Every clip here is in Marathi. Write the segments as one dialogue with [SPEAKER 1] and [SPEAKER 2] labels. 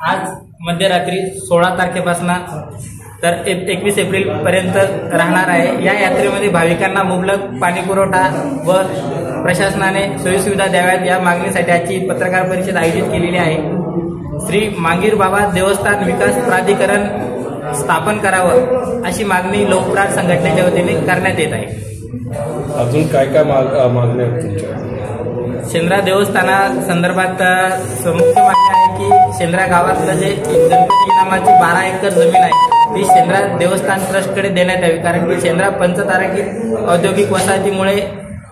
[SPEAKER 1] आज मध्यरात्री 16 तारखेपासून तर 21 एप्रिल पर्यंत राहणार आहे। या यात्रेमध्ये भाविकांना मुबलक पाणी पुरवठा व प्रशासनाने सोयीसुविधा द्याव्यात या मागणीसाठी आजची पत्रकार परिषद आयोजित केलेली आहे। श्री मांगीर बाबा देवस्थान विकास प्राधिकरण स्थापन करावं अशी मागणी लोकप्राण संघटनेच्या वतीने करण्यात येत आहे।
[SPEAKER 2] अजून काय काय मागण्या आहेत तुमच्या?
[SPEAKER 1] शेंद्रा देवस्थानासंदर्भात मुख्य मागणी आहे की शेंद्रा गावातलं जे गणपती इनामाची 12 एकर जमीन आहे ती शेंद्रा देवस्थान ट्रस्टकडे देण्यात यावी, कारण की शेंद्रा पंचतारांकित औद्योगिक वसाहतीमुळे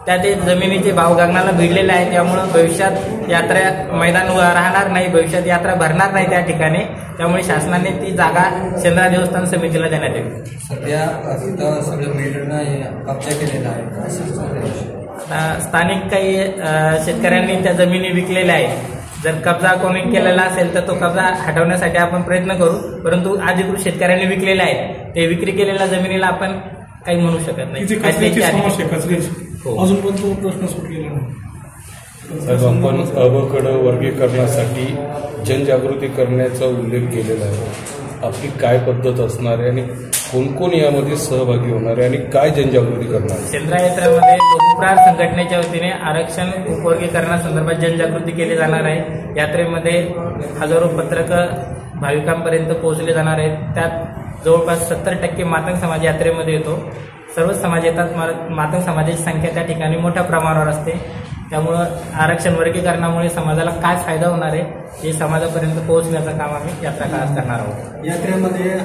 [SPEAKER 1] त्या ते जमिनीचे भाव गगनाला भिडलेले आहेत। त्यामुळे भविष्यात यात्रा मैदान राहणार नाही, भविष्यात यात्रा भरणार नाही त्या ठिकाणी। त्यामुळे शासनाने ती जागा शेंद्रा देवस्थान समितीला देण्यात यावी।
[SPEAKER 3] सध्या सगळं बिल्डरनं कब्जा केलेला आहे।
[SPEAKER 1] स्थानिक काही शेतकऱ्यांनी त्या जमिनी विकलेल्या आहेत। जर कब्जा कोणी केलेला असेल तर तो कब्जा हटवण्यासाठी आपण प्रयत्न करू, परंतु अधिकृत शेतकऱ्यांनी विकलेले आहेत ते विक्री केलेल्या जमिनीला आपण काही म्हणू शकत नाही।
[SPEAKER 4] अजून पण तो प्रश्न सुटलेला नाही।
[SPEAKER 2] साहेब, आपण अबकडे वर्गीकरणासाठी जनजागृती करण्याचा उल्लेख केलेला आहे। आपली काय पद्धत असणार आहे आणि कोण कोण यामध्ये सहभागी होणार आहे आणि काय जनजागृती करणार?
[SPEAKER 1] शेंद्रा यात्रेमध्ये लोकप्राण संघटनेच्या वतीने आरक्षण उपवर्गीकरणासंदर्भात जनजागृती केली जाणार आहे। यात्रेमध्ये हजारो पत्रकं भाविकांपर्यंत पोहोचले जाणार आहेत। त्यात जवळपास 70% मातंग समाज यात्रेमध्ये येतो। सर्वच समाज येतात, मातंग समाजाची संख्या त्या ठिकाणी मोठ्या प्रमाणावर असते। त्यामुळं आरक्षण वर्गीकरणामुळे समाजाला काय फायदा होणार आहे हे समाजापर्यंत पोहोचण्याचं काम आम्ही यात्रा काळात करणार आहोत।
[SPEAKER 4] यात्रेमध्ये